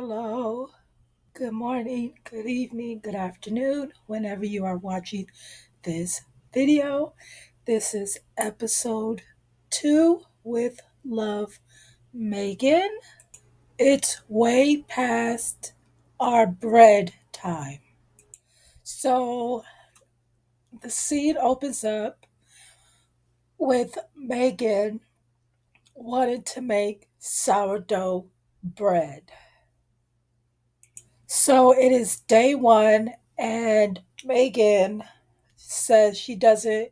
Hello, good morning, good evening, good afternoon, whenever you are watching this video. This is episode 2 with Love Megan. It's way past our bread time. So the scene opens up with Megan wanting to make sourdough bread. So it is day one, and Megan says she doesn't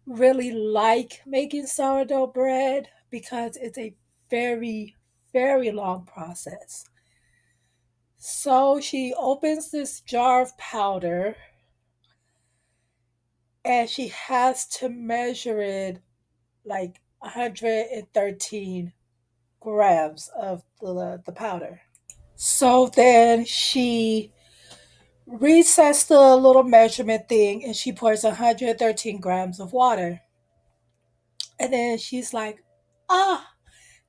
really like making sourdough bread because it's a very, very long process. So she opens this jar of powder and she has to measure it like 113 grams of the powder. So then she resets the little measurement thing and she pours 113 grams of water. And then she's like, ah.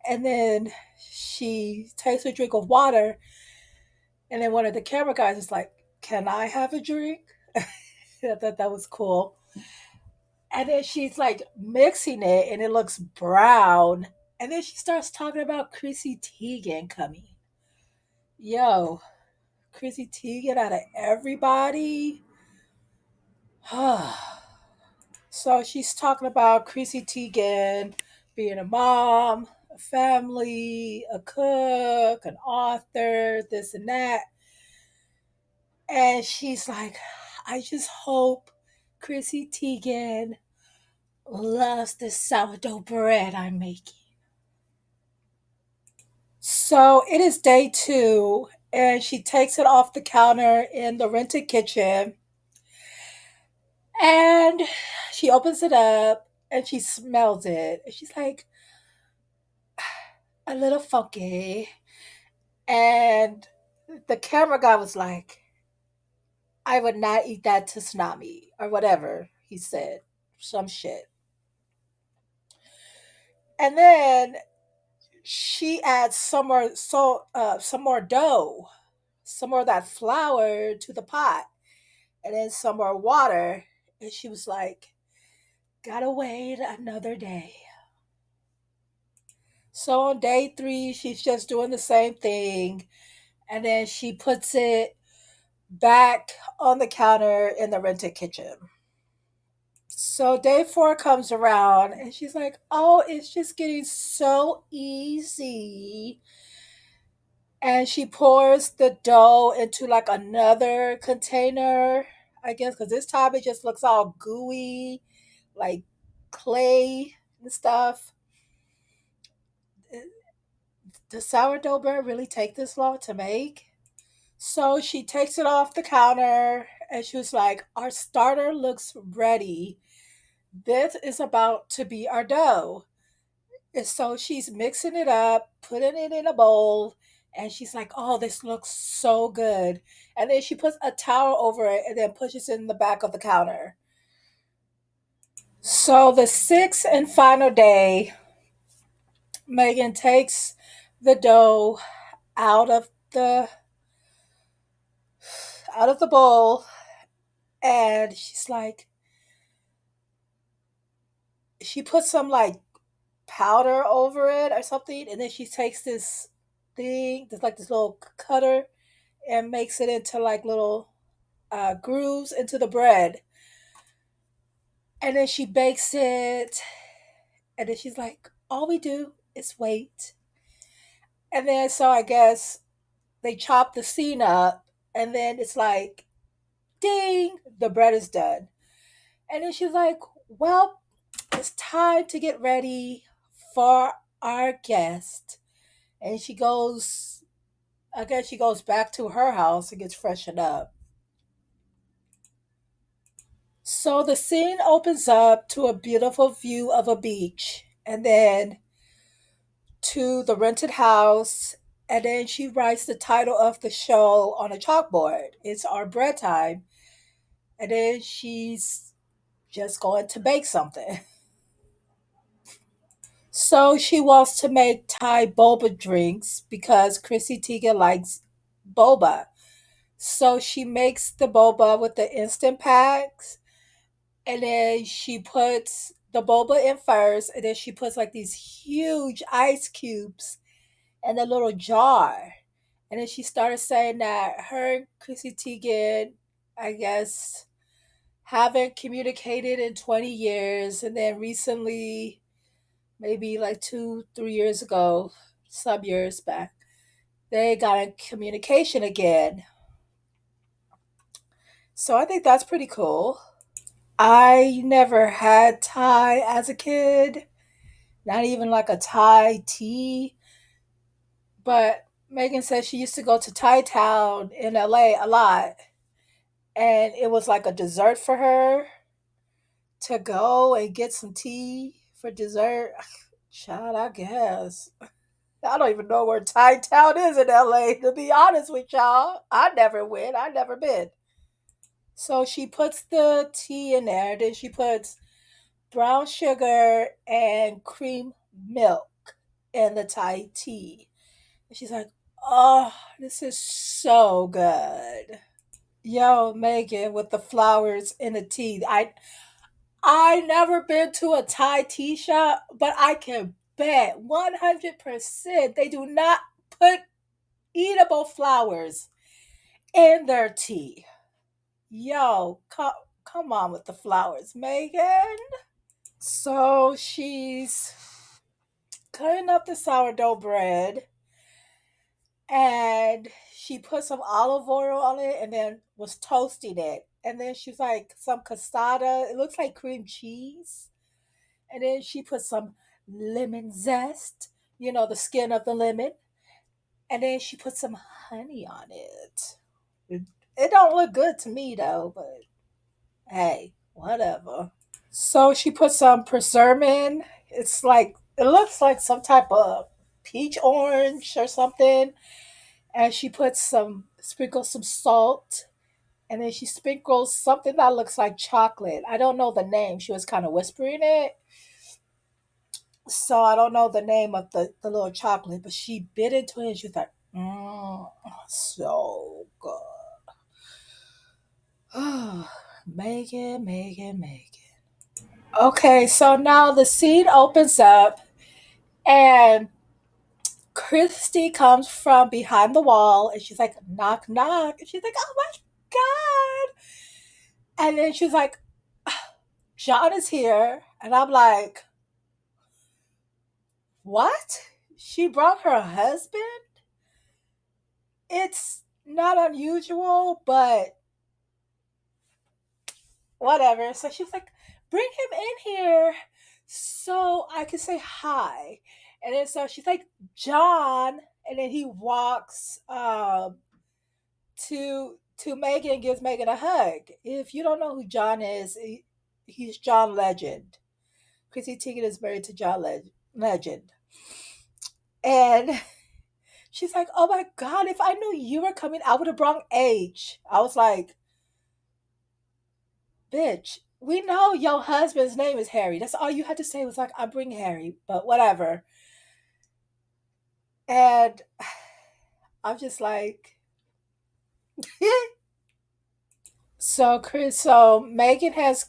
And then she takes a drink of water. And then one of the camera guys is like, can I have a drink? I thought that was cool. And then she's like mixing it and it looks brown. And then she starts talking about Chrissy Teigen coming. Yo, Chrissy Teigen out of everybody. So she's talking about Chrissy Teigen being a mom, a family, a cook, an author, this and that. And she's like, I just hope Chrissy Teigen loves the sourdough bread I'm making. So it is day two, and she takes it off the counter in the rented kitchen. And she opens it up and she smells it. And she's like, a little funky. And the camera guy was like, I would not eat that to tsunami or whatever he said. Some shit. And then she adds some more dough, some more of that flour to the pot, and then some more water. And she was like, gotta wait another day. So on day three, she's just doing the same thing. And then she puts it back on the counter in the rented kitchen. So day four comes around and she's like, oh, it's just getting so easy. And she pours the dough into like another container, I guess, because this time it just looks all gooey, like clay and stuff. Does sourdough bread really take this long to make? So she takes it off the counter and she was like, our starter looks ready. This is about to be our dough. And so she's mixing it up, putting it in a bowl, and she's like, oh, this looks so good. And then she puts a towel over it and then pushes it in the back of the counter. So the sixth and final day, Megan takes the dough out of the bowl and she's like, she puts some like powder over it or something, and then she takes this thing, there's like this little cutter, and makes it into like little grooves into the bread. And then she bakes it, and then she's like, all we do is wait. And then so I guess they chop the scene up, and then it's like, ding, the bread is done. And then she's like, well, it's time to get ready for our guest. And she goes, I guess she goes back to her house and gets freshened up. So the scene opens up to a beautiful view of a beach and then to the rented house. And then she writes the title of the show on a chalkboard. It's Our Bread Time. And then she's just going to bake something. So she wants to make Thai boba drinks because Chrissy Teigen likes boba. So she makes the boba with the instant packs, and then she puts the boba in first, and then she puts like these huge ice cubes in a little jar. And then she started saying that her and Chrissy Teigen, I guess, haven't communicated in 20 years. And then recently, maybe like 2, 3 years ago, some years back, they got in communication again. So I think that's pretty cool. I never had Thai as a kid, not even like a Thai tea. But Megan says she used to go to Thai Town in LA a lot, and it was like a dessert for her to go and get some tea for dessert. Child, I guess. I don't even know where Thai Town is in LA, to be honest with y'all. I never went, I never been. So she puts the tea in there, then she puts brown sugar and cream milk in the Thai tea. And she's like, oh, this is so good. Yo, Megan, with the flowers in the tea. I never been to a Thai tea shop, but I can bet 100% they do not put eatable flowers in their tea. Yo, come on with the flowers, Megan. So she's cutting up the sourdough bread, and she put some olive oil on it and then was toasting it. And then she's like some castata. It looks like cream cheese. And then she put some lemon zest, the skin of the lemon. And then she put some honey on it. It don't look good to me though, but hey, whatever. So she put some persimmon. It's like it looks like some type of peach orange or something. And she puts sprinkles some salt, and then she sprinkles something that looks like chocolate. I don't know the name. She was kind of whispering it. So I don't know the name of the little chocolate, but she bit into it and she was like, so good. Megan, Megan, Megan. Okay, so now the scene opens up and Christy comes from behind the wall and she's like, knock, knock. And she's like, oh my God. And then she's like, John is here. And I'm like, what? She brought her husband? It's not unusual, but whatever. So she's like, bring him in here so I can say hi. And then so she's like, John. And then he walks to Megan and gives Megan a hug. If you don't know who John is, he's John Legend. Chrissy Teigen is married to John Legend. And she's like, oh my God, if I knew you were coming, I would have brought H. I was like, bitch, we know your husband's name is Harry. That's all you had to say was like, I bring Harry, but whatever. And I'm just like, so Megan has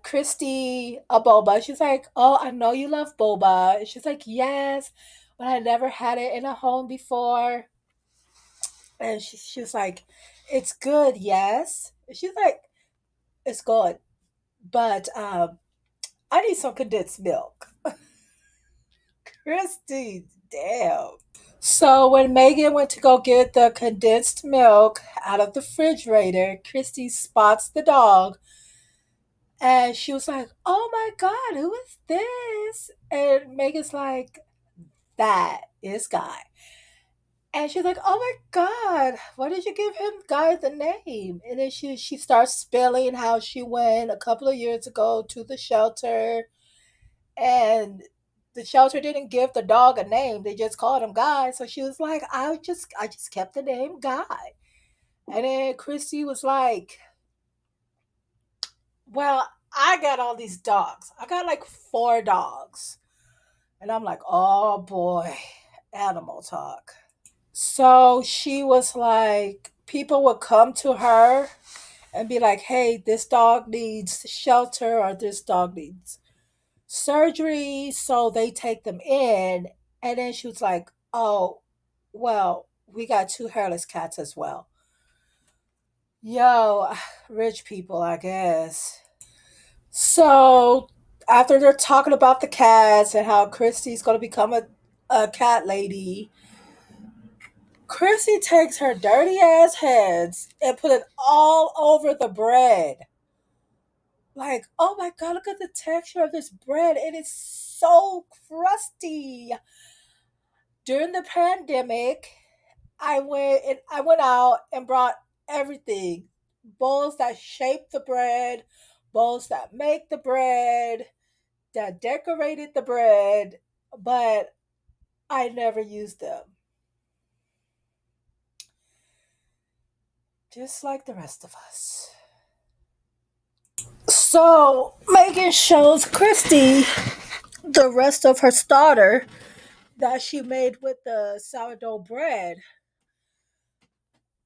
Christy a boba. She's like, oh, I know you love boba. And she's like, yes, but I never had it in a home before. And she was like, it's good, yes. And she's like, it's good, but I need some condensed milk. Christy, damn. So when Megan went to go get the condensed milk out of the refrigerator, Christy spots the dog and she was like, oh my God, who is this? And Megan's like, that is Guy. And she's like, oh my God, why did you give him Guy the name? And then she starts spelling how she went a couple of years ago to the shelter, and the shelter didn't give the dog a name. They just called him Guy. So she was like, I just kept the name Guy. And then Christy was like, well, I got all these dogs. I got like 4 dogs. And I'm like, oh boy, animal talk. So she was like, people would come to her and be like, hey, this dog needs shelter or this dog needs surgery. So they take them in. And then she was like, oh, well, we got two hairless cats as well. Yo, rich people, I guess. So after they're talking about the cats and how Christy's going to become a cat lady, Chrissy takes her dirty ass hands and put it all over the bread. Like, oh my god, look at the texture of this bread. It is so crusty. During the pandemic, I went out and brought everything. Bowls that shape the bread, bowls that make the bread, that decorated the bread, but I never used them. Just like the rest of us. So Megan shows Christy the rest of her starter that she made with the sourdough bread.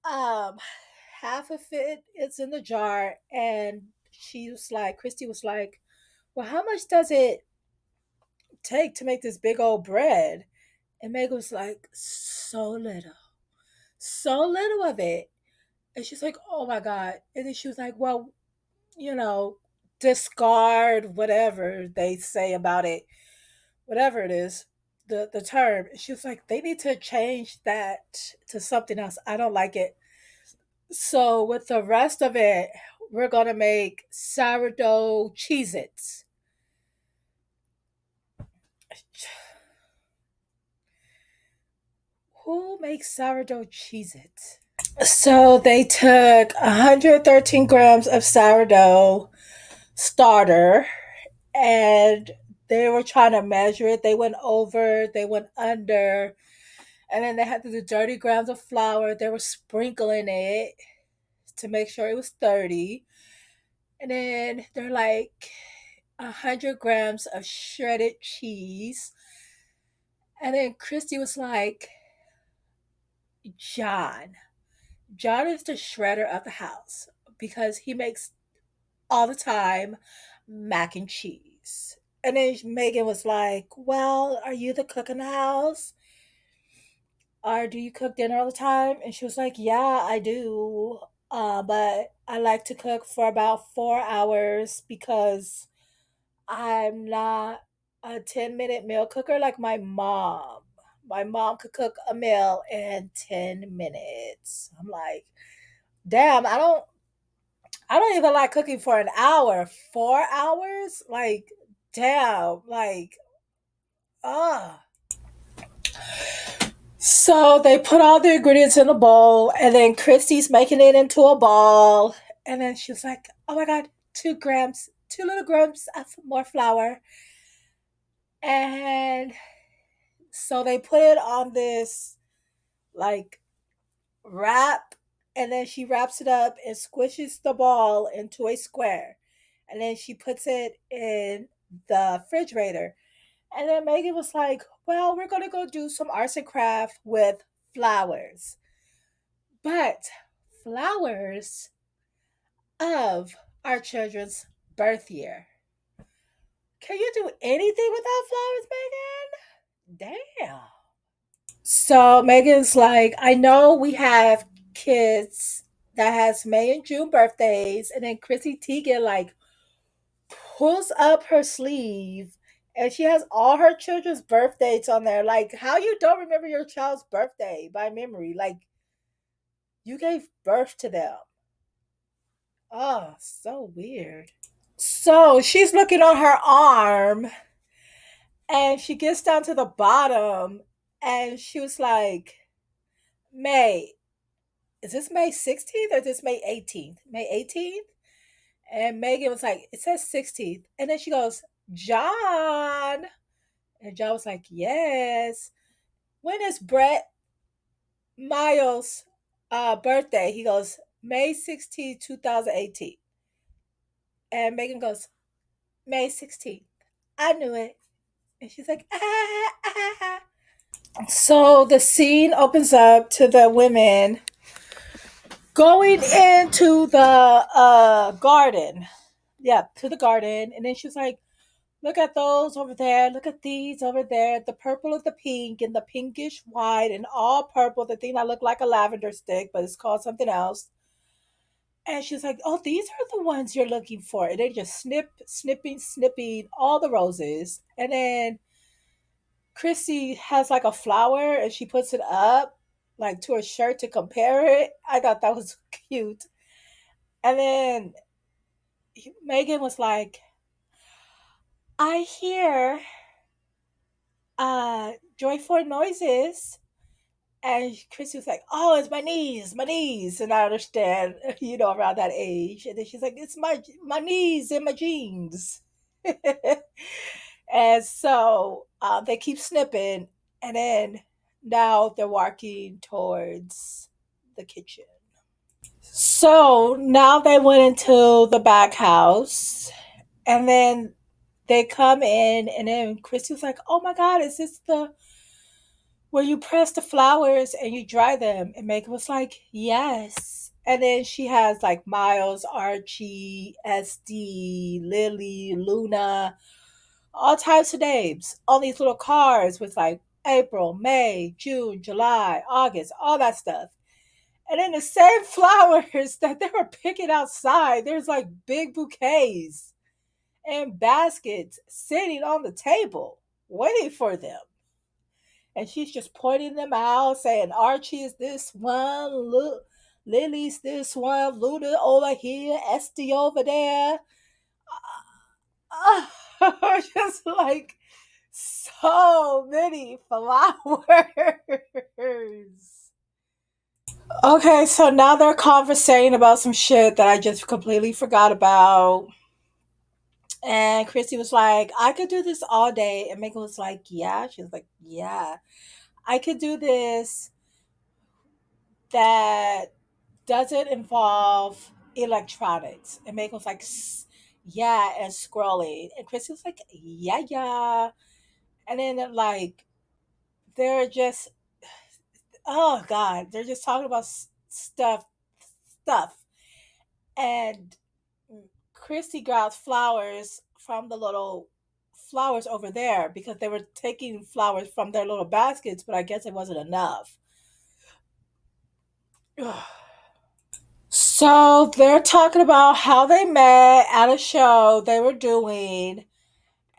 Um, Half of it is in the jar, and Christy was like, "Well, how much does it take to make this big old bread?" And Megan was like, so little of it." And she's like, "Oh my god!" And then she was like, "Well, you know, discard whatever they say about it, whatever it is, the term." She was like, "They need to change that to something else. I don't like it." So with the rest of it, we're gonna make sourdough Cheez Its. Who makes sourdough Cheez Its? So they took 113 grams of sourdough starter, and they were trying to measure it. They went over, they went under, and then they had to do 30 grams of flour. They were sprinkling it to make sure it was 30. And then they're like 100 grams of shredded cheese. And then Christy was like, John. John is the shredder of the house because he makes all the time mac and cheese. And then Megan was like, well, are you the cook in the house? Or do you cook dinner all the time? And she was like, yeah, I do. But I like to cook for about 4 hours because I'm not a 10-minute meal cooker like my mom. My mom could cook a meal in 10 minutes. I'm like, damn, I don't even like cooking for an hour. 4 hours? Like, damn, like, ah. So they put all the ingredients in a bowl, and then Christy's making it into a ball. And then she was like, oh my God, 2 grams, 2 little grams of more flour. And so they put it on this like wrap, and then she wraps it up and squishes the ball into a square. And then she puts it in the refrigerator. And then Megan was like, well, we're going to go do some arts and craft with flowers. But flowers of our children's birth year. Can you do anything without flowers, Megan? Damn. So Megan's like, I know we have kids that has May and June birthdays, and then Chrissy Teigen like pulls up her sleeve and she has all her children's birth dates on there. Like, how you don't remember your child's birthday by memory? Like, you gave birth to them. Oh, so weird. So she's looking on her arm and she gets down to the bottom and she was like, May, is this May 16th or is this May 18th? May 18th? And Megan was like, it says 16th. And then she goes, John. And John was like, yes. When is Brett Miles' birthday? He goes, May 16th, 2018. And Megan goes, May 16th. I knew it. And she's like, ah, ah. So the scene opens up to the women going into the garden. Yeah, to the garden. And then she's like, look at those over there. Look at these over there. The purple of the pink and the pinkish white and all purple. The thing that looked like a lavender stick, but it's called something else. And she's like, oh, these are the ones you're looking for. And they just snipping all the roses. And then Chrissy has like a flower and she puts it up like to her shirt to compare it. I thought that was cute. And then Megan was like, I hear joyful noises. And Chrissy was like, oh, it's my knees. And I understand, around that age. And then she's like, it's my knees and my jeans. And so they keep snipping. And then now they're walking towards the kitchen. So now they went into the back house. And then they come in. And then Christy was like, oh my God, is this the where you press the flowers and you dry them? And Megan was like, yes. And then she has like Miles, Archie, SD, Lily, Luna, all types of names on these little cards with like April, May, June, July, August, all that stuff. And then the same flowers that they were picking outside, there's like big bouquets and baskets sitting on the table waiting for them. And she's just pointing them out, saying Archie is this one, Lily's this one, Luna over here, Esty over there. Just like so many flowers. Okay, so now they're conversating about some shit that I just completely forgot about. And Christy was like, I could do this all day. And Megan was like, yeah. She was like, yeah, I could do this that doesn't involve electronics. And Megan was like, yeah, and scrolling. And Christy was like, yeah, yeah. And then, like, they're just, oh, God, they're just talking about stuff. And Christy grabs flowers from the little flowers over there because they were taking flowers from their little baskets, but I guess it wasn't enough. So they're talking about how they met at a show they were doing,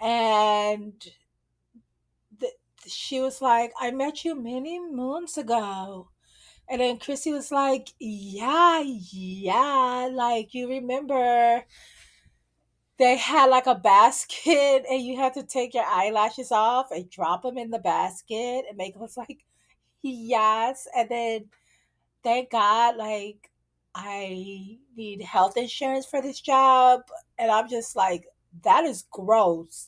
and th- she was like, I met you many moons ago. And then Chrissy was like, yeah, yeah, like you remember they had like a basket and you had to take your eyelashes off and drop them in the basket. And Megan was like, yes. And then thank God, like, I need health insurance for this job. And I'm just like, that is gross.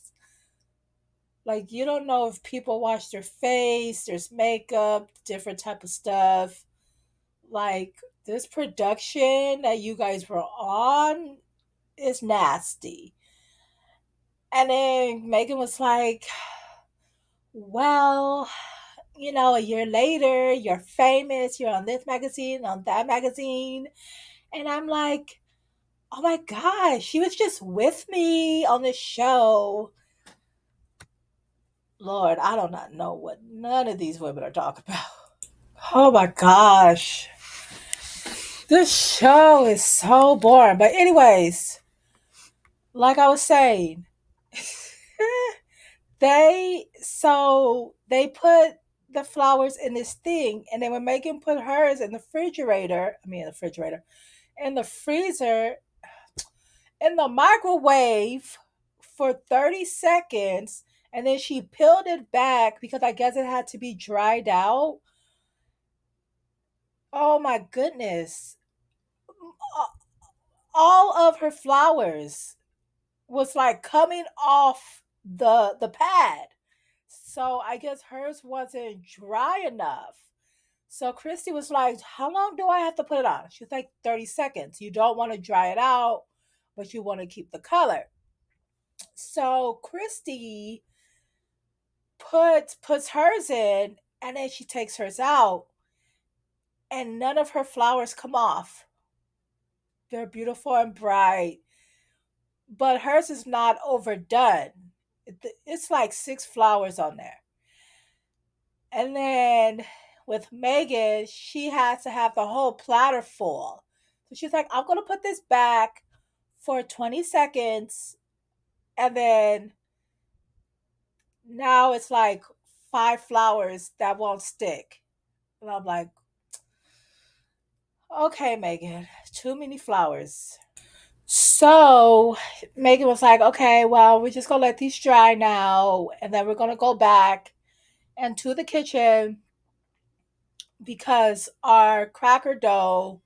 Like, you don't know if people wash their face, there's makeup, different type of stuff. Like, this production that you guys were on is nasty. And then Megan was like, well, a year later, you're famous, you're on this magazine, on that magazine. And I'm like, oh my gosh, she was just with me on this show. Lord, I do not know what none of these women are talking about. Oh my gosh. This show is so boring. But, anyways, like I was saying, they put the flowers in this thing, and then when Megan put hers in the refrigerator, in the freezer, in the microwave for 30 seconds, and then she peeled it back because I guess it had to be dried out. Oh my goodness. All of her flowers was like coming off the pad. So I guess hers wasn't dry enough. So Christy was like, how long do I have to put it on? She's like, 30 seconds. You don't want to dry it out, but you want to keep the color. So Christy puts hers in, and then she takes hers out, and none of her flowers come off. They're beautiful and bright, but hers is not overdone. It's like six flowers on there. And then with Megan, she has to have the whole platter full. So she's like, I'm going to put this back for 20 seconds. And then now it's like five flowers that won't stick. And I'm like, okay, Megan, too many flowers. So Megan was like, okay, well, we're just going to let these dry now. And then we're going to go back and to the kitchen because our cracker dough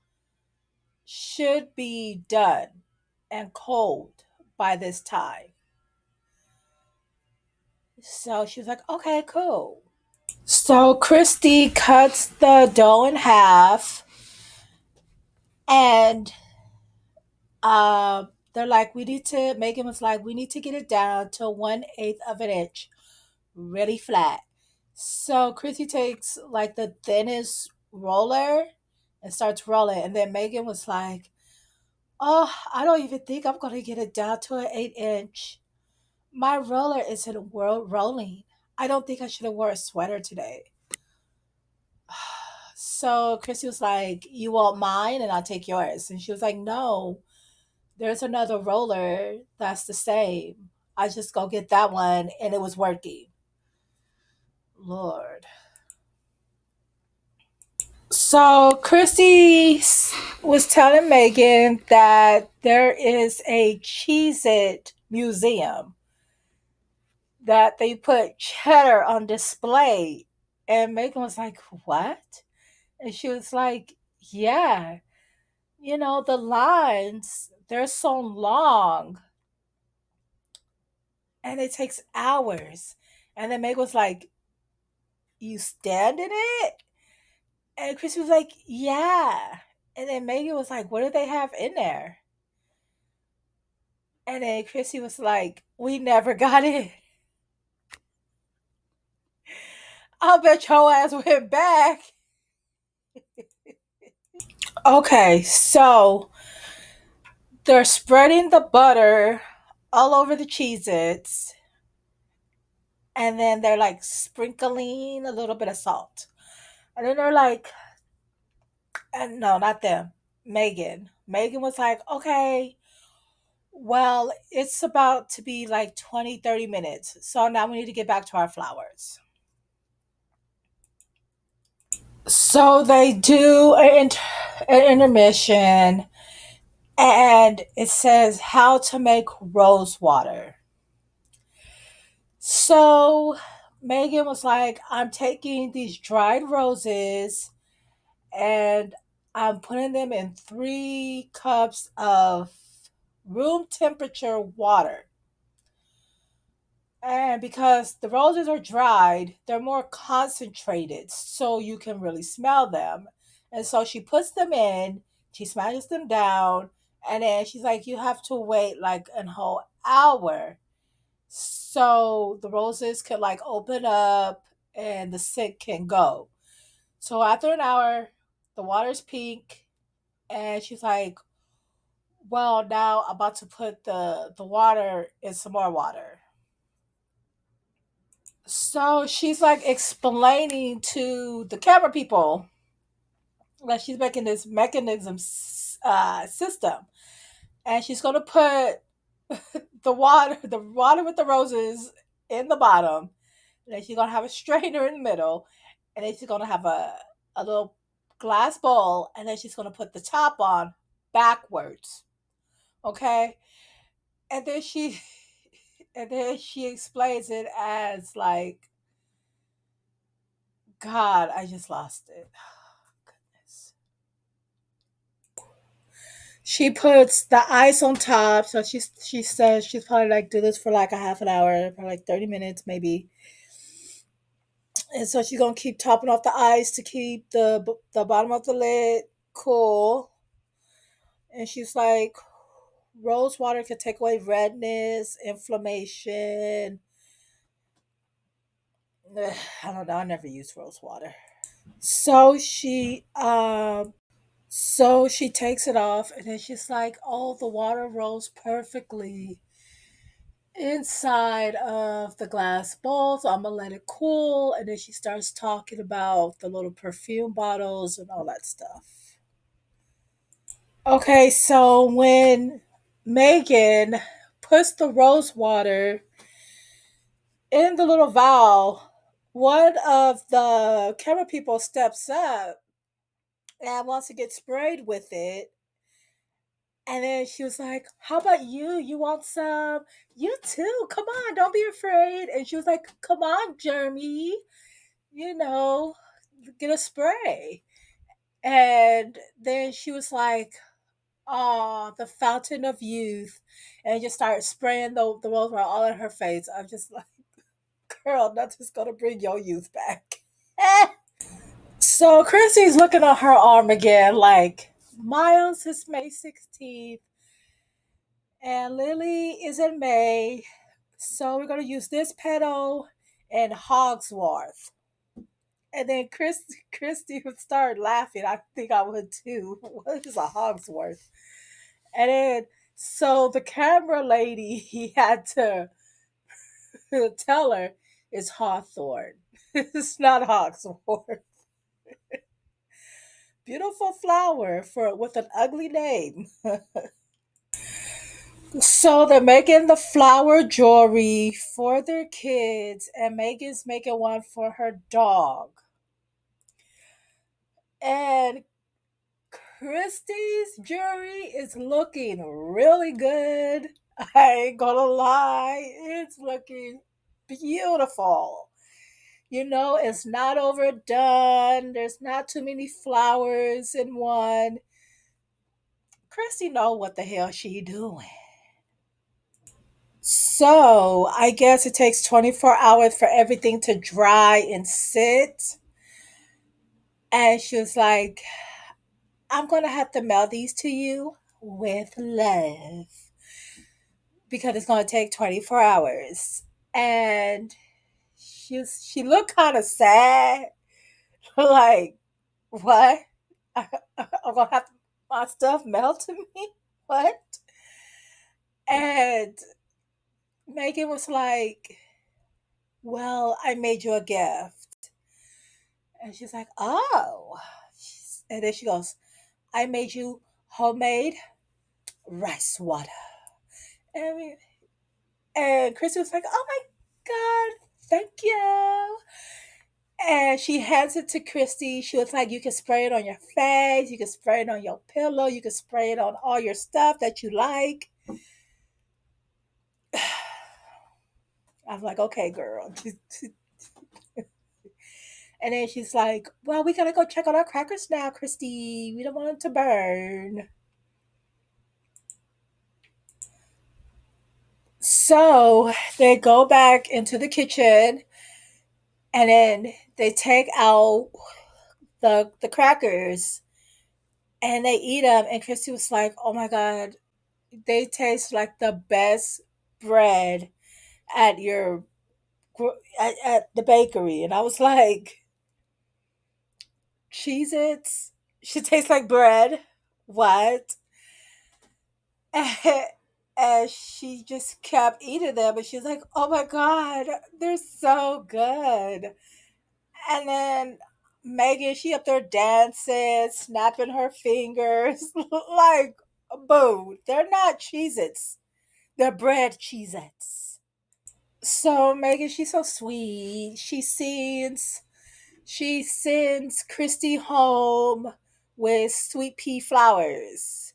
should be done and cold by this time. So she was like, okay, cool. So Christy cuts the dough in half, and they're like, we need to, Megan was like, we need to get it down to 1/8 of an inch, really flat. So Christy takes like the thinnest roller and starts rolling. And then Megan was like, oh, I don't even think I'm going to get it down to an 8 inch. My roller isn't rolling. I don't think I should have wore a sweater today. So Chrissy was like, you want mine and I'll take yours. And she was like, no, there's another roller that's the same. I just go get that one and it was working. Lord. So Chrissy was telling Megan that there is a Cheez It museum that they put cheddar on display. And Megan was like, what? And she was like, yeah, the lines, they're so long and it takes hours. And then Meg was like, you stand in it? And Chrissy was like, yeah. And then Megan was like, what do they have in there? And then Chrissy was like, we never got in. I'll bet your ass went back. Okay, so they're spreading the butter all over the Cheez Its, and then they're like sprinkling a little bit of salt. And then they're like, and no, not them. Megan. Megan was like, okay, well, it's about to be like 20, 30 minutes. So now we need to get back to our flowers. So they do an intermission, and it says how to make rose water. So Megan was like, I'm taking these dried roses and I'm putting them in 3 cups of room temperature water. And because the roses are dried, they're more concentrated, so you can really smell them. And so she puts them in, she smashes them down, and then she's like, you have to wait like a whole hour so the roses can like open up and the scent can go. So after an hour, the water's pink, and she's like, well, now I'm about to put the water in some more water. So she's like explaining to the camera people that she's making this mechanism system, and she's gonna put the water with the roses in the bottom, and then she's gonna have a strainer in the middle, and then she's gonna have a little glass bowl, and then she's gonna put the top on backwards. Okay, and then she and then she explains it as like, God, I just lost it. Goodness. She puts the ice on top, so she says she's probably like do this for like a half an hour, for like 30 minutes maybe, and so she's gonna keep topping off the ice to keep the bottom of the lid cool. And she's like, rose water can take away redness, inflammation, I don't know. I never used rose water. So she takes it off, and then she's like, "Oh, the water rose perfectly inside of the glass bowl, so I'm gonna let it cool." And then she starts talking about the little perfume bottles and all that stuff. Okay, so when Megan puts the rose water in the little vial, one of the camera people steps up and wants to get sprayed with it. And then she was like, "How about you? You want some? You too. Come on, don't be afraid." And she was like, "Come on, Jeremy, you know, get a spray." And then she was like, "Oh, the fountain of youth." And just started spraying the rose water all in her face. I'm just like, "Girl, nothing's going to bring your youth back." So Chrissy's looking at her arm again, like, Miles is May 16th, and Lily is in May. So we're going to use this petal and Hogsworth. And then Christy would start laughing. I think I would too. What is a Hogsworth? And then, so the camera lady, he had to tell her it's Hawthorne. It's not Hogsworth. Beautiful flower for with an ugly name. So they're making the flower jewelry for their kids, and Megan's making one for her dog. And Christy's jewelry is looking really good. I ain't gonna lie, it's looking beautiful. It's not overdone. There's not too many flowers in one. Christy know what the hell she doing. So I guess it takes 24 hours for everything to dry and sit. And she was like, "I'm going to have to mail these to you with love because it's going to take 24 hours." And she looked kind of sad. Like, what? I'm going to have my stuff mailed to me? What? And Megan was like, "Well, I made you a gift." And she's like, "Oh." And then she goes, "I made you homemade rice water." And, and Chrissy was like, "Oh my God, thank you." And she hands it to Christy. She was like, "You can spray it on your face, you can spray it on your pillow, you can spray it on all your stuff that you like." I was like, "Okay, girl." And then she's like, "Well, we gotta go check on our crackers now, Christy. We don't want them to burn." So they go back into the kitchen, and then they take out the crackers and they eat them. And Christy was like, "Oh my God, they taste like the best bread at your at the bakery." And I was like, "Cheez Its should taste like bread? What?" And she just kept eating them, and she's like, "Oh my God, they're so good." And then Megan, she up there dancing, snapping her fingers, like, boo, they're not Cheez Its. They're bread Cheez Its. So Megan, she's so sweet. She sends Christy home with sweet pea flowers.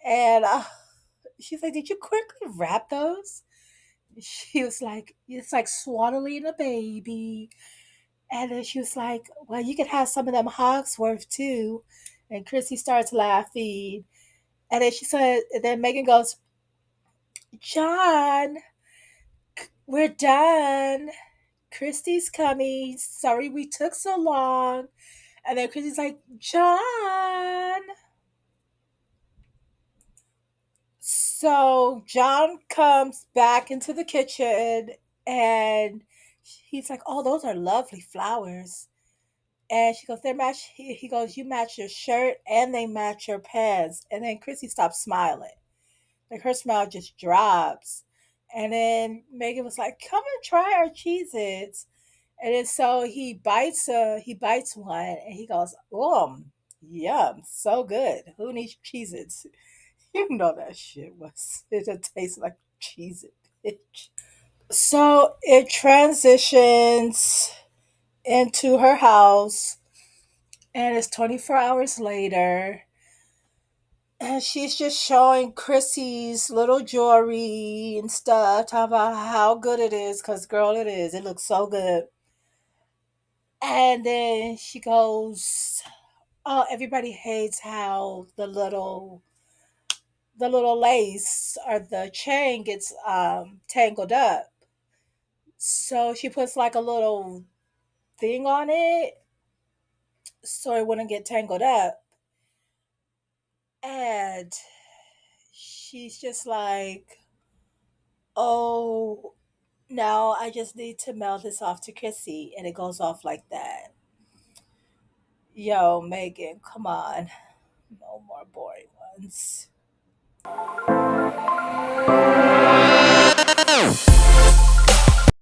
And she's like, "Did you quickly wrap those?" She was like, "It's like swaddling a baby." And then she was like, "Well, you could have some of them Hogsworth too." And Chrissy starts laughing. And then then Megan goes, "John, we're done. Christy's coming. Sorry we took so long." And then Christy's like, "John." So John comes back into the kitchen, and He's like, "Oh, those are lovely flowers." And she goes, "They match." He goes, "You match your shirt and they match your pants." And then Chrissy stops smiling. Like her smile just drops. And then Megan was like, "Come and try our Cheez-Its." And then so he bites one and he goes, yum, so good. Who needs Cheez-Its?" You know that shit was it just tastes like Cheez-It, bitch. So it transitions into her house and it's 24 hours later and she's just showing Chrissy's little jewelry and stuff, talking about how good it is, because girl, it is. It looks so good. And then she goes, "Oh, everybody hates how the little lace or the chain gets tangled up." So she puts like a little thing on it so it wouldn't get tangled up. And she's just like, "Oh, no, I just need to mail this off to Chrissy." And it goes off like that. Yo, Megan, come on. No more boring ones.